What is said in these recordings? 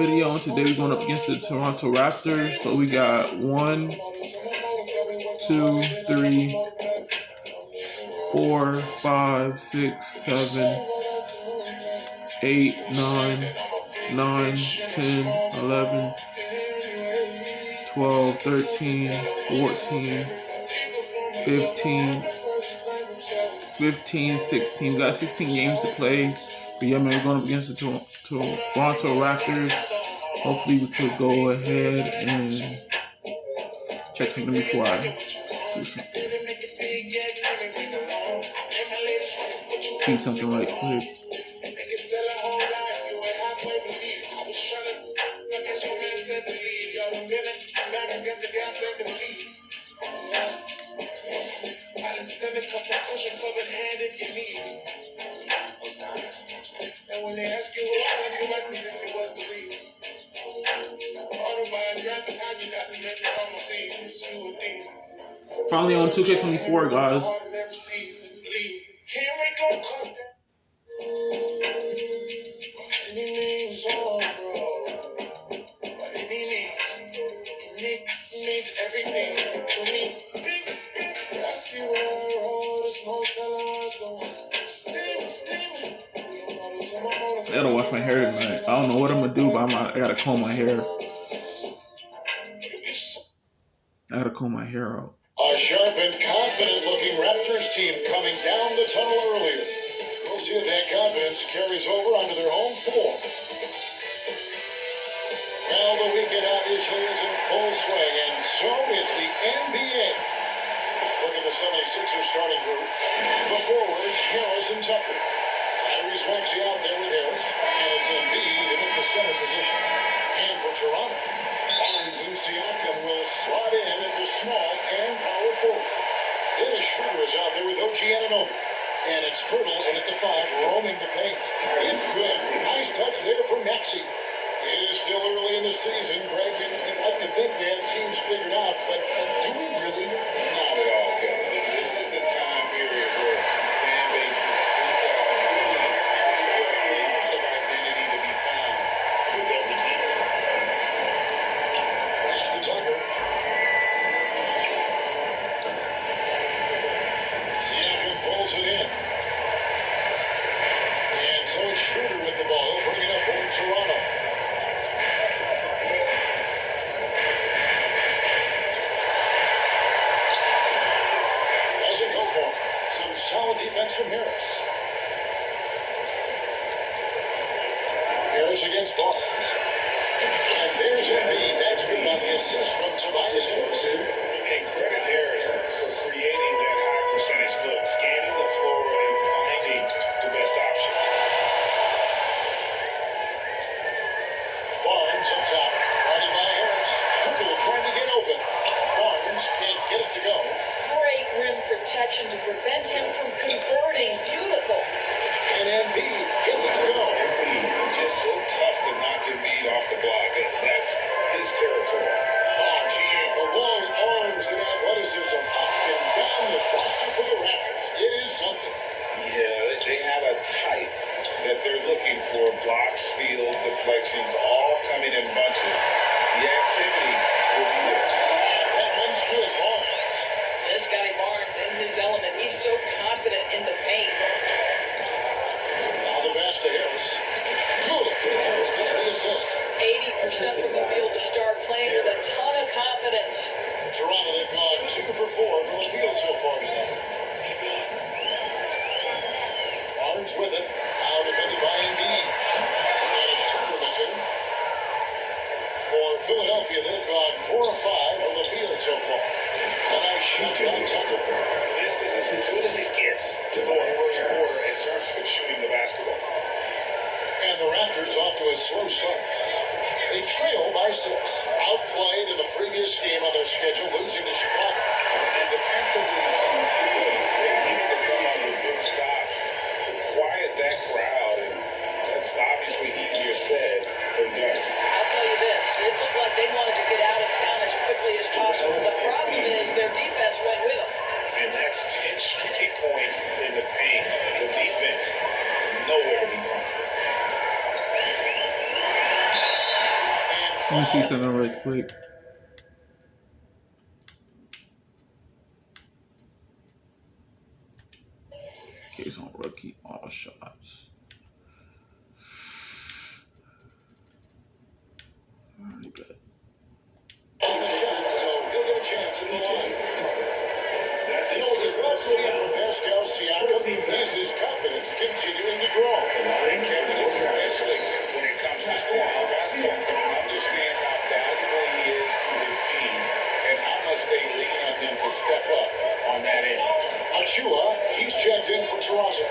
video, and today we're going up against the Toronto Raptors. So we got 1, 2, 3, 4, 5, 6, 7, 8, 9, 10, 11, 12, 13, 14, 15, 16. We got 16 games to play. But yeah, man, we're going up against the Toronto Raptors. Hopefully we could go ahead and check something before I do something. See something right quick. And when they ask you what you like, it was the reason. Autobiographic, how you got to make it from the seas. You a demon. Probably on 2K24, guys. Here we go, come down. Any names on, bro. Any means everything to me. Big rescue road, there's no telling what's going. Steaming. I gotta wash my hair tonight. I don't know what I'm gonna do, but I gotta comb my hair. I gotta comb my hair out. A sharp and confident-looking Raptors team coming down the tunnel earlier. We'll see if that confidence carries over onto their home floor. Well, the weekend obviously is in full swing, and so is the NBA. Look at the 76ers starting group. The forwards, Harris and Tucker. Tyrese Maxey out there with Harris, and it's Embiid in the center position. And for Toronto, Barnes and Siakam will slot in at the small and power forward. Dennis Schroeder is out there with OG Anunoby. And it's Pirtle in at the 5, roaming the paint. It's good. Nice touch there from Maxey. It is still early in the season, Greg. We'd like to think we have teams figured out, but do we really? Not at all, Kevin. This is the time period where fan bases reach out and still a lot of identity to be found with every team. Pass to Tucker. Siakam pulls it in. And so it's Schroeder with the ball. He'll bring it up for Toronto. Some solid defense from Harris. Harris against Barnes. And there's Embiid. That's good on the assist from Tobias Harris. And credit Harris for creating that high percentage look, scanning the floor and finding the best option. Barnes up top, guarded by Harris. Pirtle trying to get open. Barnes can't get it to go. Great rim protection to prevent him from converting. Beautiful. And Embiid gets it to go. Embiid, just so tough to knock Embiid off the block. That's his territory. Oh, gee, the long arms and athleticism up and down the roster for the Raptors. It is something. Yeah, they have a type that they're looking for. Blocks, steals, deflections, all coming in bunches. The activity will be there. That one's good. Scotty Barnes in his element. He's so confident in the paint. Now the pass to Harris. Good. Harris gets the assist. 80% from the field to start, playing with a ton of confidence. Toronto, they've gone 2 for 4 from the field so far today. Barnes with it. Now defended by Embiid. And it's super missing. For Philadelphia, they've gone 4 of 5 from the field so far. A nice shot by Tucker. This is as good as it gets to go in first quarter in terms of shooting the basketball. And the Raptors off to a slow start. They trail by 6. Outplayed in the previous game on their schedule, losing to Chicago. And defensively, they needed to come on with big stops to quiet that crowd. And that's obviously easier said than done. I'll tell you this. It looked like they wanted to get out of town as quickly as possible. The problem is their defense went with them. And that's 10 straight points in the paint. The defense, nowhere to be found. Let me see something right quick. Case on rookie, all shots. Alright, good. So he'll get a chance at the line. You know, the love from Pascal Siakam is his confidence continuing to grow. And Kevin, especially when it comes to scoring basketball, understands how valuable he is to his team and how much they lean on him to step up on that end. Achua, he's checked in for Toronto.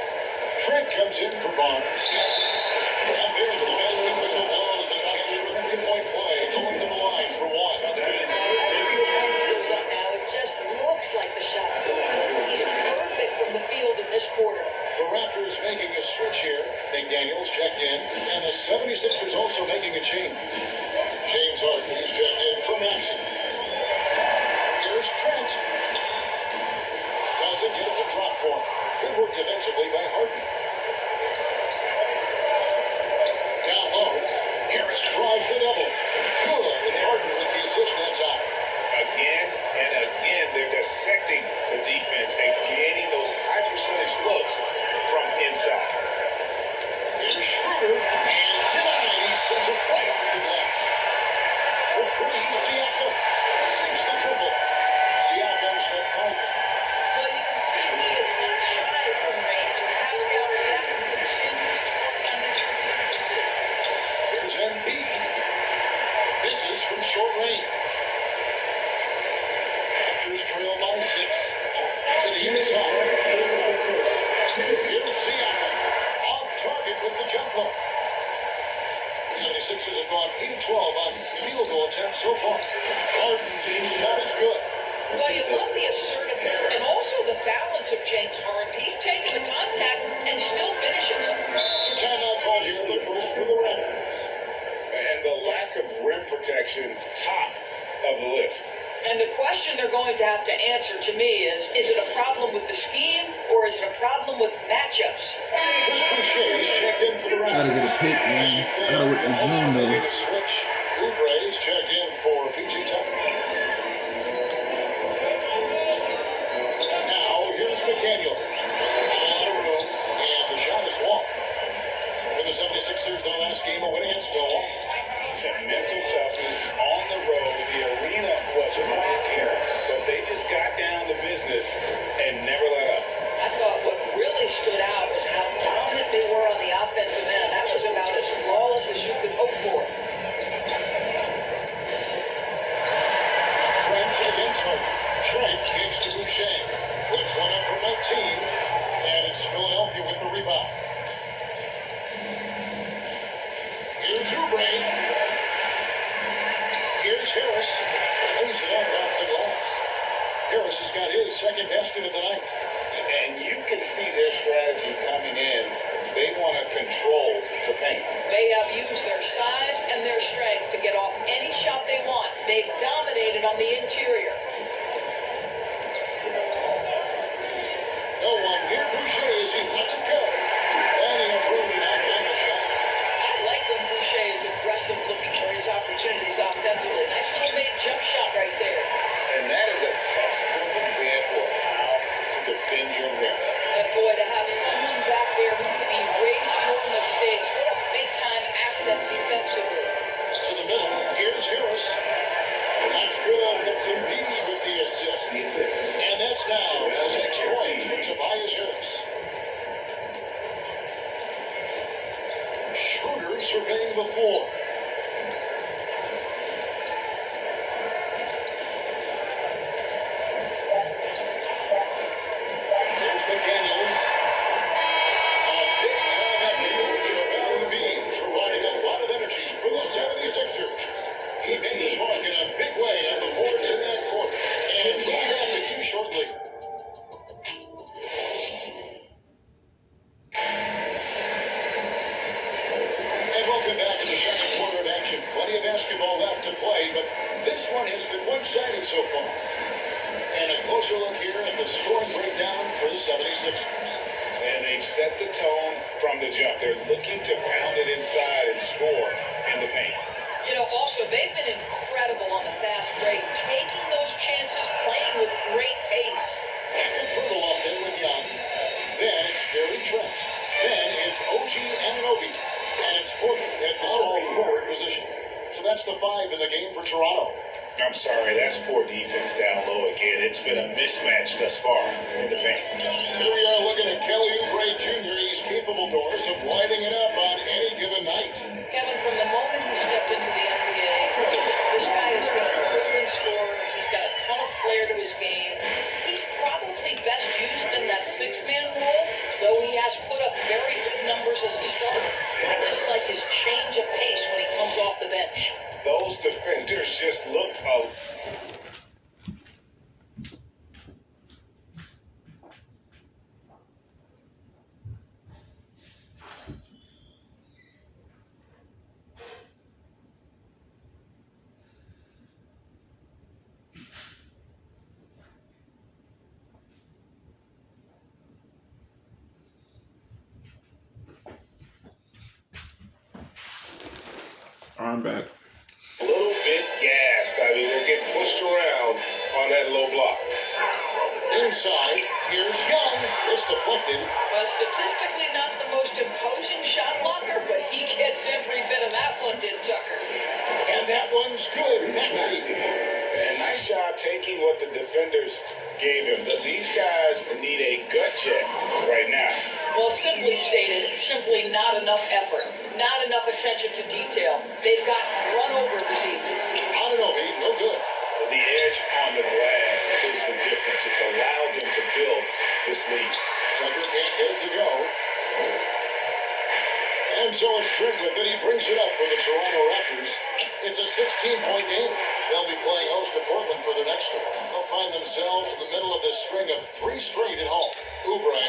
Trent comes in for Barnes. And there's the basket whistle blows and a chance for a three-point play. Going to the line for one. Now it just looks like the shot's going in. He's perfect from the field in this quarter. The Raptors making a switch here. McDaniels checked in. And the 76ers also making a change. James Harden, he's checked in for Maxey. Here's Trent. Doesn't get the drop for him. Good work defensively by Harden. Down low. Harris drives the double. Good. It's Harden with the assist that time. Again and again, they're dissecting the defense and creating those high percentage looks from inside. Here's Schroeder, and tonight he sends it right off the glass. For three, Siakam sinks the triple. Siakam's got five. Well, you can see he is not shy from range. Pascal Siakam continues to work on his consistency. Here's Embiid. Misses from short range. Raptors trail by 6. To the inside. Here's Siakam. Off target with the jump hook. 76ers have gone 8-12 on field goal attempts so far. Harden's shot is good. Well, you love the assertiveness and also the balance of James Harden. He's taking the contact and still finishes. So timeout called here, the first for the Raptors. And the lack of rim protection, top of the list. And the question they're going to have to answer to me is it a problem with the scheme or is it a problem with matchups? Chris Boucher is checked in for the Raptors. Gotta get a pick, man. I gotta work the zone, though. Making a switch. Oubre is checked in for PJ Tucker. Now, here's McDaniels. Not a lot of room, and the shot is long. For the 76ers, their last game, a win against Milwaukee. Mental toughness on the road. The arena was rocking, but they just got down to business and never let up. I thought what really stood out was how dominant they were on the offensive end. That was about as flawless as you could hope for. Trent against Harden. Trent kicks to Boucher. Puts one up for 19, and it's Philadelphia with the rebound. Here's Oubre. Here's Harris. Lays it out off the glass. Harris has got his second basket of the night. And you can see their strategy coming in. They want to control the paint. They have used their size and their strength to get off any shot they want. They've dominated on the interior. No one near Boucher as he lets it go. And he approved it out on the shot. I like when Boucher is aggressive looking for his opportunities offensively. Nice little made jump shot right there. And that is a textbook example of how to defend your rim. And boy, to have someone back there who can erase your mistakes, what a big-time asset defensively. To the middle. Here's Harris. That's good. It's Embiid with the assist. And that's now 6 points for Tobias Harris. Schroeder surveying the floor. There's McDaniels. A big-time effort for Embiid, providing a lot of energy for the 76ers. He made his mark in a big way on the boards in that quarter. And we'll be back with you shortly. And welcome back to the second quarter of action. Plenty of basketball left to play, but this one has been one-sided so far. And a closer look here at the scoring breakdown for the 76ers. And they've set the tone from the jump. They're looking to pound it inside and score in the paint. You know, also, they've been incredible on the fast break, taking those chances, playing with great pace. Back and Poodle off there with Young. Then it's Gary Trent. Then it's OG Anunoby. And it's Portland at the small forward position. So that's the 5 in the game for Toronto. I'm sorry, that's poor defense down low again. It's been a mismatch thus far in the paint. Here we are looking at Kelly Oubre Jr. He's capable, Doris, of lighting it up on any given night. Kevin, from the moment he stepped into the NBA, this guy has been a proven scorer. He's got a ton of flair to his game. He's probably best used in that 6-man role, though he has put up very good numbers as a starter. I just like his change of pace when he comes off the bench. Those defenders just looked I'm back. a little bit gassed. I mean, they're getting pushed around on that low block. Inside, here's Young. It's deflected. Statistically not the most imposing shot blocker, but he gets every bit of that one, did Tucker. And that one's good. Maxey. And nice job taking what the defenders gave him. These guys need a gut check right now. Well, simply stated, simply not enough effort, not enough attention to detail. They've gotten run over this evening. Anunoby, no good. The edge on the glass is the difference. It's allowed them to build this lead. Tucker can't get it to go. And so it's Trent with it. He brings it up for the Toronto Raptors. It's a 16-point game. They'll be playing host to Portland for their next one. They'll find themselves in the middle of this string of 3 straight at home. Oubre.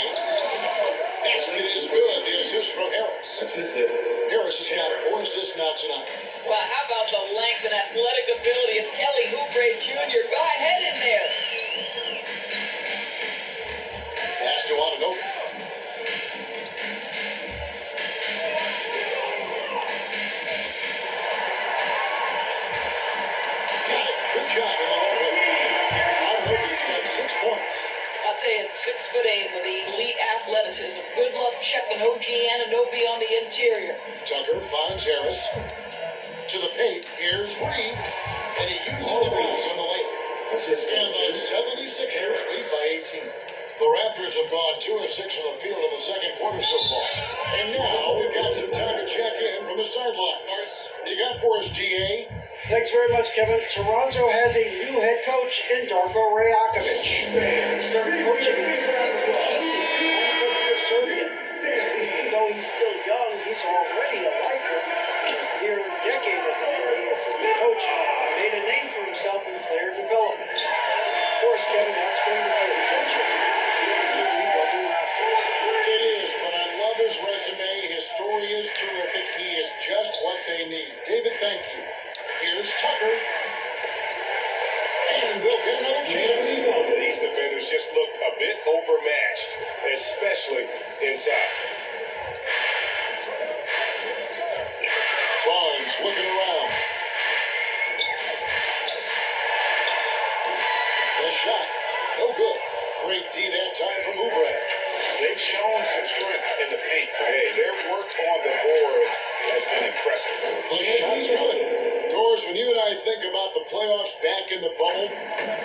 Basket is good. The assist from Harris. Harris has got 4 assists now tonight. Well, how about the length and athletic ability of Kelly Oubre Jr.? Go ahead in there. Pass to Anunoby. Got it. Good job in the low post. Anunoby's got 6 points. I'll tell you, it's 6'8" with elite athleticism. Good luck checking OG Anunoby on the interior. Tucker finds Harris. To the paint. Here's Reed. And he uses the pass on the lane. And the 76ers lead by 18. The Raptors have gone 2 of 6 from the field in the second quarter so far. And now we've got some time to check in from the sideline. You got for us, DA? Thanks very much, Kevin. Toronto has a new head coach in Darko Rajakovic. He started coaching at 16 of Serbia. Even though he's still young, he's already a lifer. His nearly decade as an NBA assistant coach made a name for himself in player development. Of course, Kevin, that's going to be essential to the rebuilding Raptors. It is, but I love his resume. His story is terrific. He is just what they need. David, thank you. Here's Tucker. And they'll get another chance. These defenders just look a bit overmatched, especially inside. Barnes looking around. The shot. No good. Great D that time from Oubre. They've shown some strength in the paint today. Their work on the board has been impressive. The shot's good. Doris, when you and I think about the playoffs back in the bubble,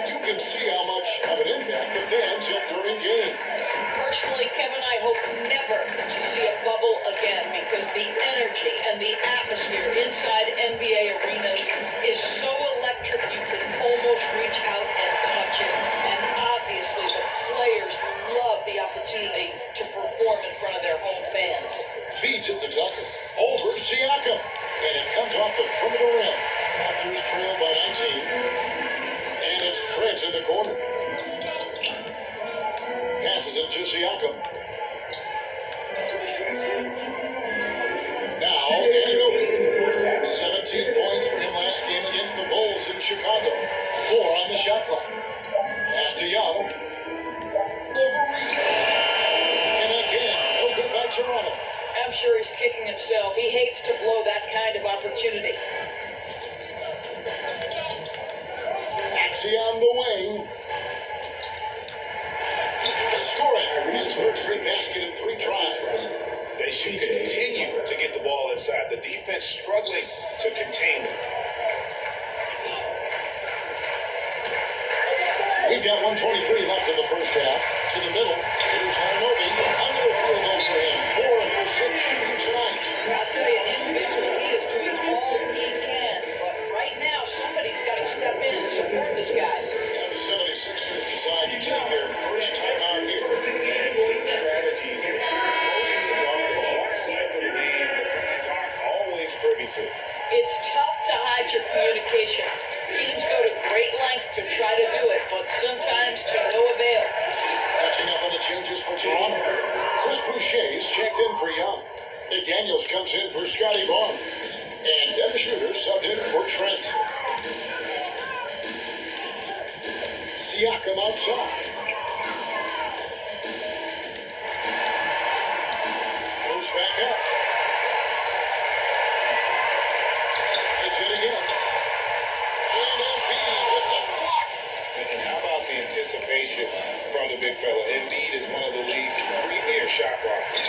you can see how much of an impact the fans have during games. Personally, Kevin, I hope never to see a bubble again because the energy and the atmosphere inside NBA arenas is so electric you can almost reach out and touch it. And obviously, the players love the opportunity to perform in front of their home fans. Feeds it to Tucker. Over Siakam. And it comes off the front of the rim. Raptors trail by 19. And it's Trent in the corner. Passes it to Siakam. Now, Anunoby. 17 points for him last game against the Bulls in Chicago. 4 on the shot clock. Pass to Young. Over Reed. And again, no good by Toronto. I'm sure he's kicking himself. He hates to blow that kind of opportunity. Maxey on the wing. Scoring his third straight basket in 3 tries. They should continue to get the ball inside. The defense struggling to contain them. We've got 123 left in the first half. To the middle. Here's Hanobi. Under the field goal for him. 4 for 6 shooting tonight. I'll tell you, individually, he is doing all he can. But right now, somebody's got to step in and support this guy. And the 76ers decide to take their first time out here. And team strategies. Closing the guard. One aspect of the game the fans aren't always privy to. It's tough to hide your communications. Teams go to great lengths to try to do it, but sometimes to no avail. Catching up on the changes for Toronto. Chris Boucher's checked in for Young. McDaniels comes in for Scotty Barnes. And Dennis Schroeder subbed in for Trent. Siakam outside. Moves back up. It's hit again. And Embiid with the block. And how about the anticipation from the big fella? Embiid is one of the league's premier shot blockers.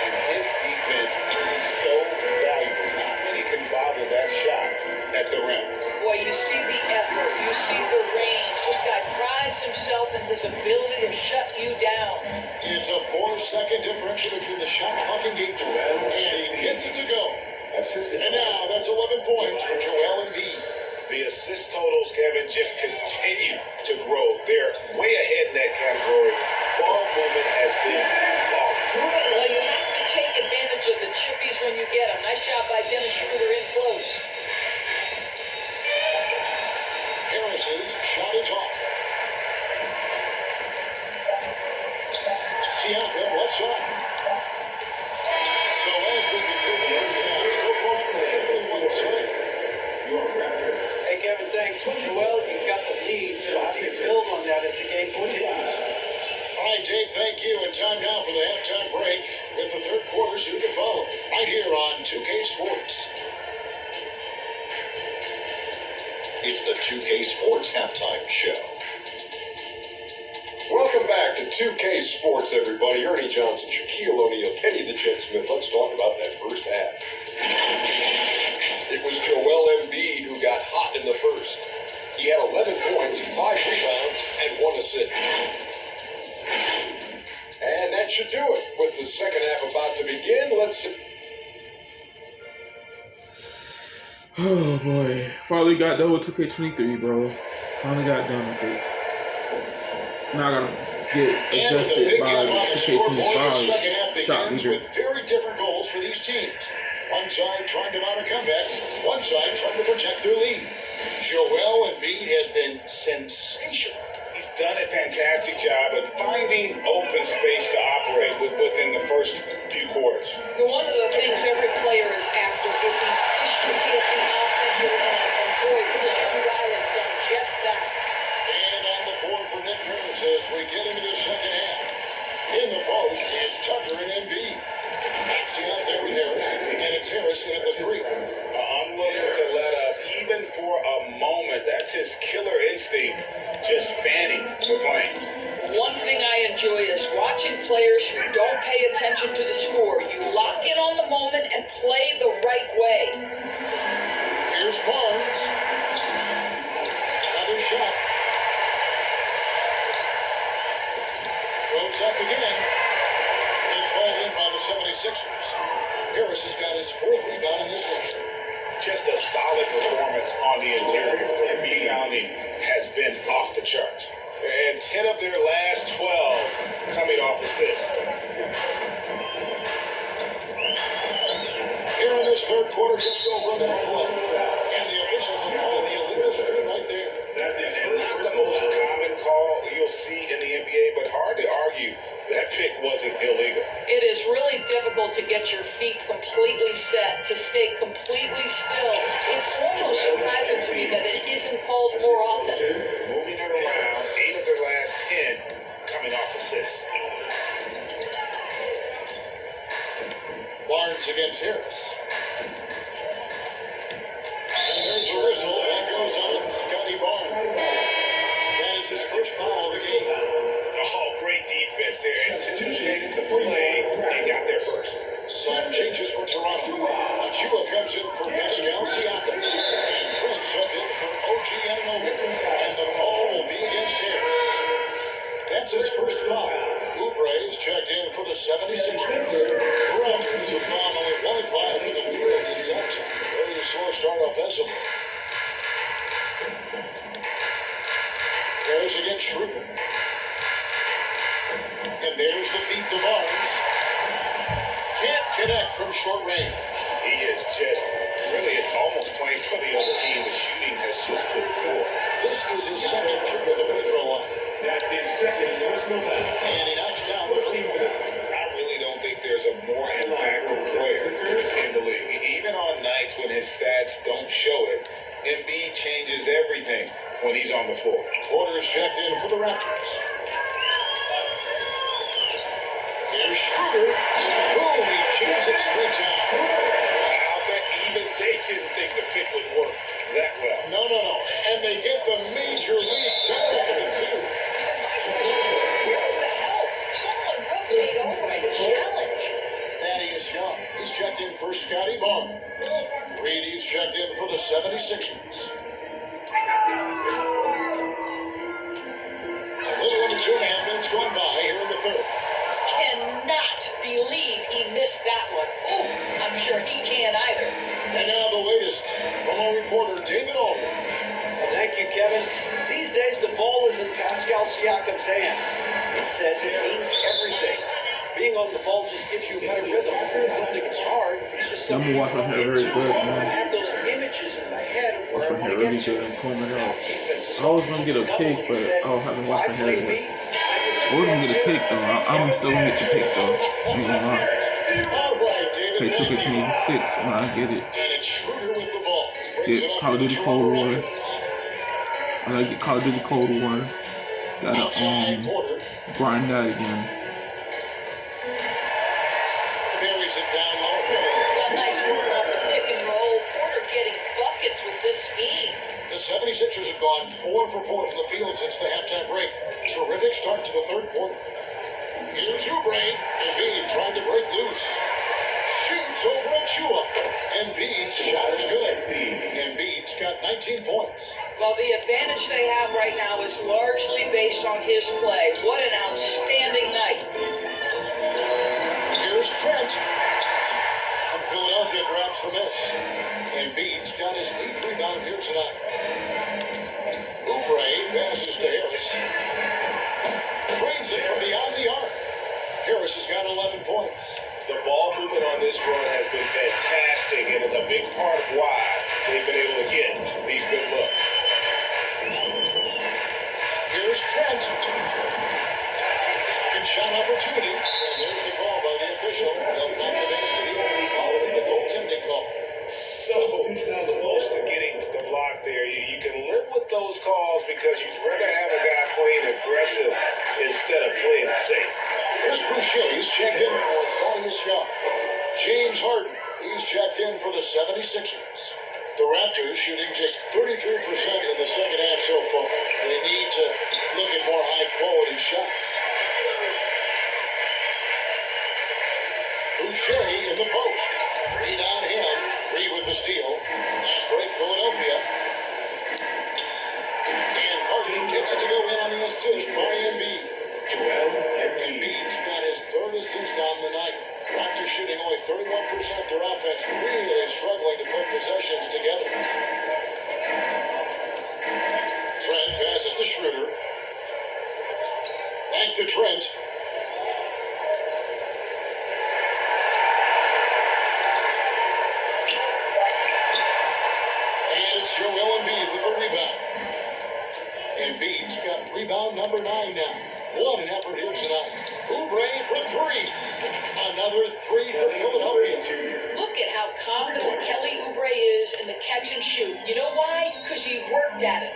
And his defense is so valuable. Not many can bobble that shot at the rim. Boy, you see the effort, you see the range. This guy prides himself in his ability to shut you down. It's a 4-second differential between the shot clock and game time. And he gets it to go. And now that's 11 points for Joel Embiid. The assist totals, Kevin, just continue to grow. They're way ahead in that category. Ball movement has been flawless. Well, you have to take advantage of the chippies when you get them. Nice job by Dennis Schroeder in close. Harris's shot is off. Siakam left side. So as we conclude the first half, so far, 41 straight. Hey, Kevin, thanks. Joel, you've got the lead, so how do you build on that as the game continues? All right, Dave, thank you. And time now for the halftime break with the third quarter soon to follow. Right here on 2K Sports. It's the 2K Sports Halftime Show. Welcome back to 2K Sports, everybody. Ernie Johnson, Shaquille O'Neal, Kenny the Jet Smith. Let's talk about that first half. It was Joel Embiid who got hot in the first. He had 11 points, 5 rebounds, and 1 assist. And that should do it. With the second half about to begin, let's... Oh boy. Finally got done with 2K23, bro. Finally got done with it. Now I gotta get adjusted by 2K25 shot leader. With very different goals for these teams. One side trying to mount a comeback, one side trying to protect their lead. Joel Embiid has been sensational. He's done a fantastic job of finding open space to operate within the first few quarters. One of the things every player is after is efficiency at the offensive end. And boy, this young guy has done just that. And on the floor for Nick Nurse as we get into the second half. In the post, it's Tucker and Embiid. Maxey out there with Harris, and it's Harris at the 3. Unwilling to let up even for a moment. That's his killer instinct, just fanning the flames. One thing I enjoy is watching players who don't pay attention to the score. You lock in on the moment and play the right way. Here's Barnes. Another shot. Goes up again. It's hauled in by the 76ers. Harris has got his 4th rebound in this one. Just a solid performance on the interior. Their rebounding has been off the charts. And 10 of their last 12 coming off assists. Here in this third quarter, just over a minute play. And the officials have called the illegal screen right there. And not the most common call you'll see in the NBA, but hard to argue that pick wasn't illegal. It is really difficult to get your feet completely set, to stay completely still. It's almost surprising to me that it isn't called more often. Moving it around, 8 of their last 10 coming off assists. Barnes against Harris. And there's a whistle that goes on Scotty Barnes. play and got there first. Some changes for Toronto. Achua comes in for Pascal Siakam. And Trent checked in for OG Anunoby. And the call will be against Harris. That's his first foul. Oubre is checked in for the 76ers. The Raptors have gone only 1-5 from the field since halftime. Very slow start offensively. Harris against Schroeder. And there's the feed to Barnes. Can't connect from short range. He is just really almost playing for the other team. The shooting has just been poor. This is his second trip to the free throw line. That's his second personal foul. And he knocks down the first one. I really don't think there's a more impactful player in the league. Even on nights when his stats don't show it, Embiid changes everything when he's on the floor. Porter's checked in for the Raptors. Here's Schroeder. Boom, he jams it straight down. Wow, that even they didn't think the pick would work that well. No. And they get the major league dunk out of it, too. Where's the help? Someone rotate over and challenge. Thaddeus Young is checked in for Scotty Barnes. Brady's checked in for the 76ers. A little under 2.5 minutes gone by here in the third. Cannot believe he missed that one. Oh, I'm sure he can't either. And now the latest from our reporter, David Aldridge. Thank you, Kevin. These days, the ball is in Pascal Siakam's hands. He says it means everything. Being on the ball just gives you a better rhythm. I don't think it's hard. It's just I'm something gonna wash my hair very good, I man. have those images in my head of Wash where my I hair want to really get to. good and comb it out. Defense is I was gonna get a pick, but I haven't washed my hair yet. I was gonna get a pick though. I'm still gonna get the pick though. I ain't gonna lie. All right, David. They took it to me 6 when I get it. And it's Schroeder with the ball. He brings Get it up Call of to Duty the Cold Toronto War. Raptors. I like get Call of Duty Cold War. Gotta Outside Porter. grind that again. Buries it down low. Well, nice work off the pick and roll. Porter getting buckets with this scheme. The 76ers have gone 4 for 4 from the field since the halftime break. Terrific start to the third quarter. Here's Oubre. Embiid trying to break loose. Shoots over Achua. Embiid's shot is good. Embiid's got 19 points. Well, the advantage they have right now is largely based on his play. What an outstanding night. Here's Trent. And Philadelphia grabs the miss. Embiid's got his 8th rebound here tonight. Oubre passes to Harris. Drains it from beyond the arc. Harris has got 11 points. The ball movement on this run has been fantastic and is a big part of why they've been able to get these good looks. Here's Trent. Second shot opportunity. And there's the call by the official. They'll pump the basket here. Following the goaltending call. So close to getting the block there. You can live with those calls because you'd rather have a guy playing aggressive instead of playing it safe. Chris Boucher is checked in for Thaddeus Young. James Harden, he's checked in for the 76ers. The Raptors shooting just 33% in the second half so far. They need to look at more high-quality shots. Boucher in the post. Reed on him. Reed with the steal. Last break, Philadelphia. And Harden gets it to go in on the assist by Embiid. Embiid's got his 3rd assist on the night. Raptors shooting only 31%. Their offense really struggling to put possessions together. Trent passes to Schroeder. Back to Trent. And it's Joel Embiid with the rebound. Embiid's got rebound number 9 now. What an effort here tonight. Oubre for 3. Another 3 for Philadelphia. Look at how confident Kelly Oubre is in the catch and shoot. You know why? Because he worked at it.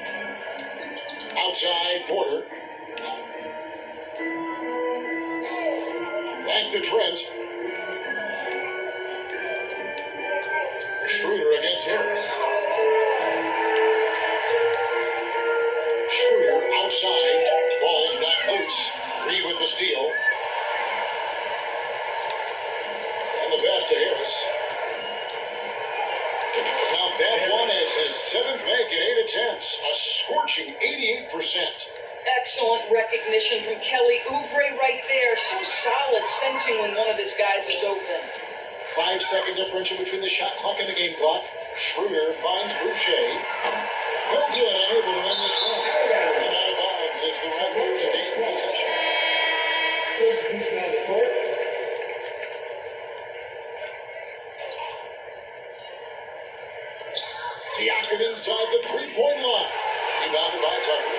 Outside Porter. Back to Trent. Schroeder against Harris. Schroeder outside. Ball's not loose. Reed with the steal. seventh make in 8 attempts, a scorching 88%. Excellent recognition from Kelly Oubre right there. So solid, sensing when one of his guys is open. 5-second differential between the shot clock and the game clock. Schroeder finds Boucher. No good, unable to end this run. And out of bounds as the Raptors gain possession. Siakam inside the three-point line. Rebounded by Tucker.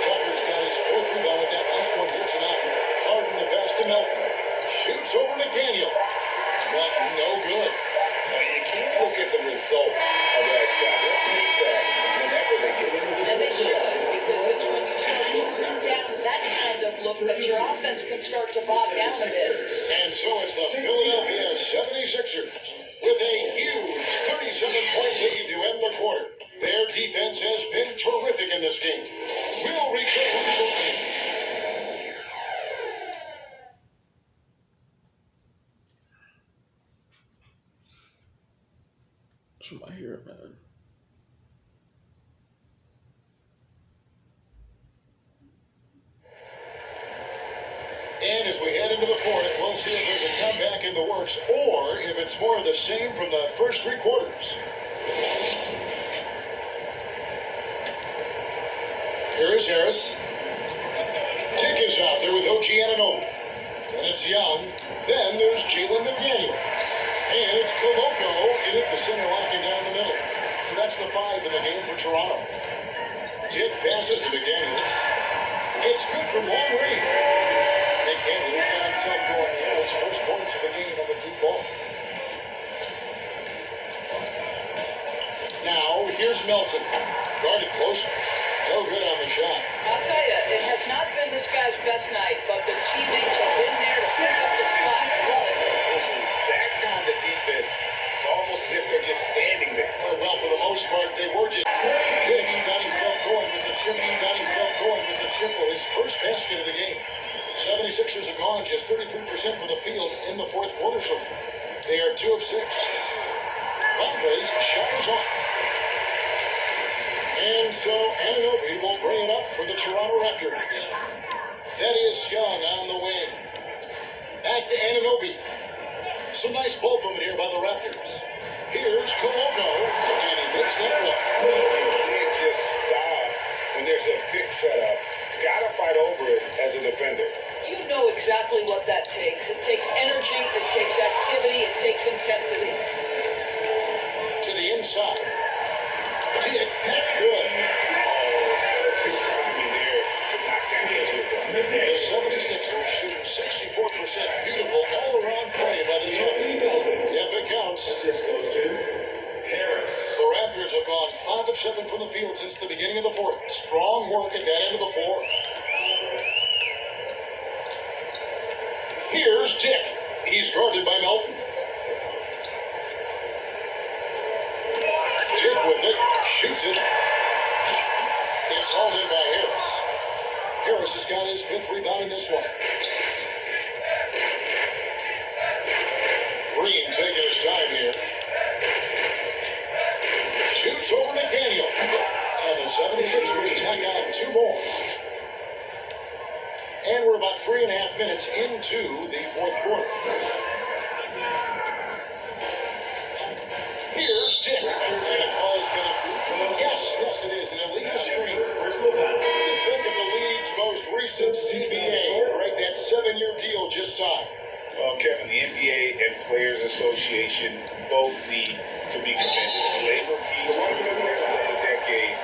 Tucker's got his fourth rebound with that last one here tonight. Harden the pass to Melton. Shoots over McDaniel. But no good. Now, you can't look at the result of that shot. They'll take that whenever they get it. And they should, because it's when you start moving down that kind of look that your offense can start to bog down a bit. And so it's the Philadelphia 76ers with a huge 37-point lead to end the quarter. Their defense has been terrific in this game. We'll return shortly. That's my hair, man. And as we head into the fourth, we'll see if there's a comeback in the works or if it's more of the same from the first three quarters. Here is Harris. Dick is out there with OG Anunoby. And it's Young. Then there's Jalen McDaniel. And it's Koloko in at the center, locking down the middle. So that's the 5 in the game for Toronto. Dick passes to McDaniel. It's good from long range. McDaniel got himself going there. His first points of the game on the deep ball. Now, here's Melton. Guarded close. No good on the shot. I'll tell you, it has not been this guy's best night, but the teammates have been there to pick up the slack. Love it. That kind of defense, it's almost as if they're just standing there. Well, for the most part, they were just. Hicks got himself going with the chip. His first basket of the game. The 76ers have gone just 33% from the field in the fourth quarter so far. They are 2 of 6. Lopez shot is off. And so Anunoby will bring it up for the Toronto Raptors. Thaddeus Young on the wing. Back to Anunoby. Some nice ball movement here by the Raptors. Here's Koloko, and he makes that one. You can't just stop when there's a pick set up. Gotta fight over it as a defender. You know exactly what that takes. It takes energy, it takes activity, it takes intensity. To the inside. Dick, that's good. That's his timing there to knock down the tip. The 76ers shooting 64%. Beautiful all-around play by this offense. Yep, it counts. The Raptors have gone 5 of 7 from the field since the beginning of the fourth. Strong work at that end of the floor. Here's Dick. He's guarded by Melton. Dick with it. Shoots it. It's hauled in by Harris. Harris has got his 5th rebound in this one. Green taking his time here. Shoots over McDaniel. And the 76ers tack on 2 more. And we're about 3.5 minutes into the fourth quarter. Here's Dick. And the call is going to be, yes, it is, an illegal screen. You think of the league's most recent CBA, Greg, that 7-year deal just signed. Well, Kevin, the NBA and Players Association both need to be commended. The labor peace over the course of the decade.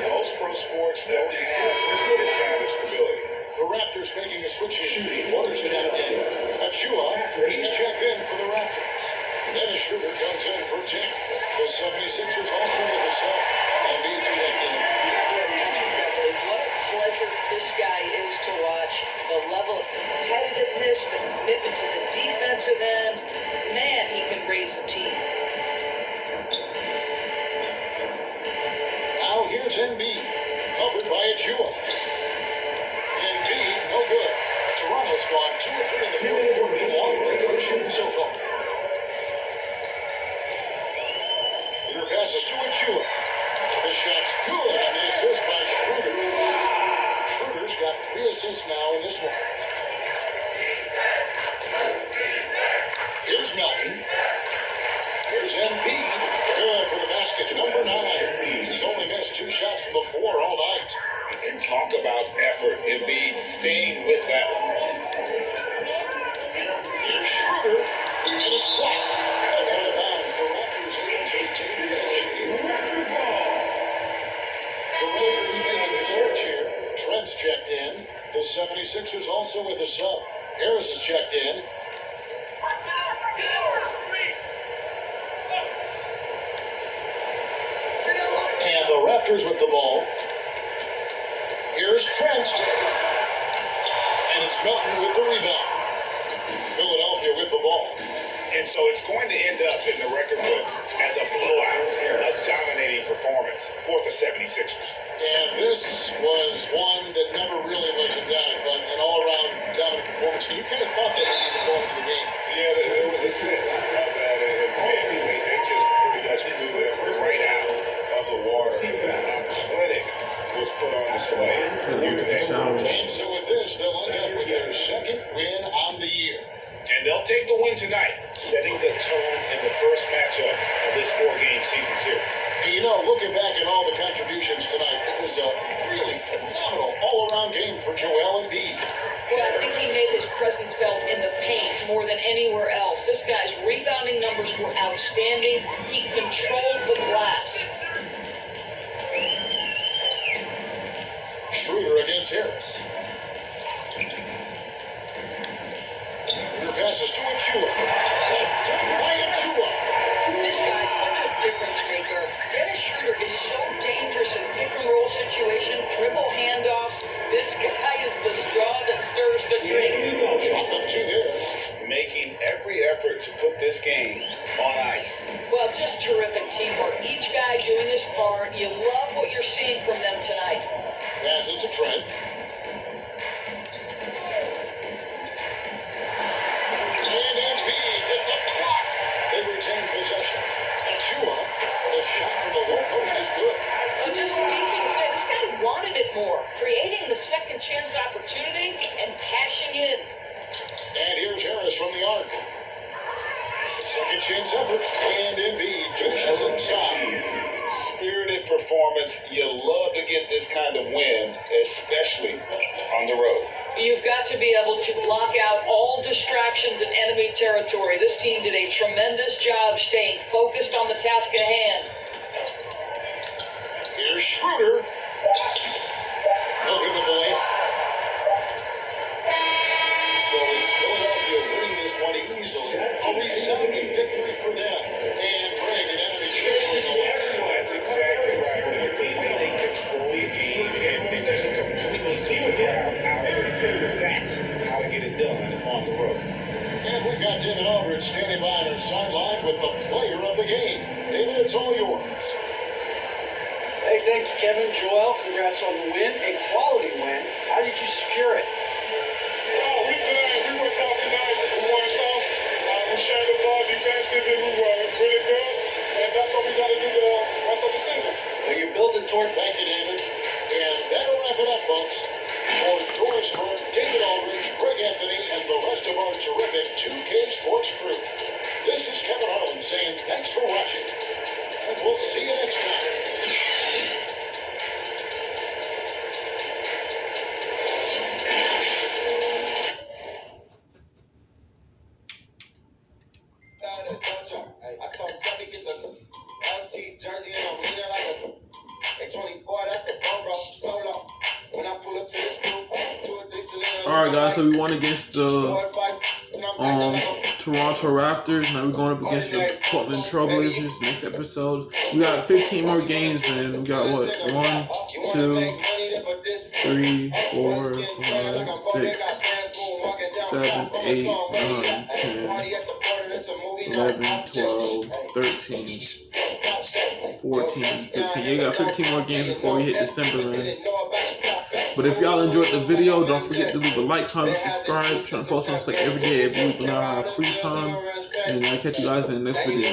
Most pro sports don't have this kind of stability. The Raptors making a switch here. Waters checked in. Achua, he's checked in for the Raptors. Dennis Schroeder comes in for Dick. The 76ers also with the sub. And Beats checked in. What a pleasure this guy is to watch. The level of competitiveness, the commitment to the defensive end. Man, he can raise the team. Now here's Embiid, covered by Achua. Embiid, no good. Toronto's gone 2 of 3 in the fourth quarter from long range shooting so far. Your pass is to Achua. The shot's good, and the assist by Schroeder. Schroeder's got 3 assists now in this one. Here's Melton. Here's Embiid. Good for the basket. Number 9. He's only missed 2 shots from the floor all night. And talk about effort. Embiid staying with that one. Here's Schroeder, and it's blocked. That's out of bounds. The Raptors able to take possession. The Raptors making a switch here. Trent's checked in. The 76ers also with a sub. Harris is checked in. And the Raptors with the ball. Here's Trent. And it's Melton with the rebound. Philadelphia with the ball. And so it's going to end up in the record books as a blowout, a dominating performance for the 76ers. And this was one that never really was a dive, but an all-around dominant performance. And you kind of thought that even going into the game. Yeah, there was a sense of that, and they just pretty much blew them right out of the water. Clinic was put on display here today. And so with this, they'll end up with their second win on the year. And they'll take the win tonight, setting the tone in the first matchup of this 4-game season series. And you know, looking back at all the contributions tonight, it was a really phenomenal all-around game for Joel Embiid. Well, I think he made his presence felt in the paint more than anywhere else. This guy's rebounding numbers were outstanding. He controlled the glass. Schroeder against Harris. Your passes to Achua. That's done by Achua. This guy's such a difference maker. Dennis Schroeder is so dangerous in pick-and-roll situation, dribble handoffs. This guy is the straw that stirs the drink. Drop up 2 there. Making every effort to put this game on ice. Well, just terrific teamwork. Each guy doing his part. You love what you're seeing from them tonight. Pass it to Trent. And Embiid with the block. They retain possession. Achua, the shot from the low post is good. Well, just teaching to say this guy wanted it more, creating the second chance opportunity and cashing in. And here's Harris from the arc. Second chance effort. And Embiid finishes inside. Spirited performance. You love to get this kind of win, especially on the road. You've got to be able to block out all distractions in enemy territory. This team did a tremendous job staying focused on the task at hand. Here's Schroeder. No good with the layup. So it's Philadelphia winning this one easily. A resounding victory for them. And bring an enemy territory no less. That's exactly right. When the team they control the game and just completely take the ground out of the field. That's how to get it done on the road. And we've got David Aldridge standing by on our sideline with the player of the game. David, it's all yours. Hey, thank you, Kevin. Joel, congrats on the win. A quality win. How did you secure it? We were talking about it. We won some. We shared the ball defensively. We were really good. And that's what we got to do the rest of the season. So you built it toward. Thank you, David. And that'll wrap it up, folks. For Doris Berg, David Aldridge, Greg Anthony, and the rest of our terrific 2K Sports crew. This is Kevin Harlan saying thanks for watching. And we'll see you next time. Alright guys, so we won against the Toronto Raptors. Now we're going up against the Portland Trailblazers next episode. We got 15 more games, man. We got what? 1, 2, 3, 4, 5, 6, 7, 8, 9, 10, 11, 12, 13, 14, 15. Yeah, we got 15 more games before we hit December, man. But if y'all enjoyed the video, don't forget to leave a like, comment, subscribe. I'm trying to post on like every day, every week when I have free time. And I'll catch you guys in the next video.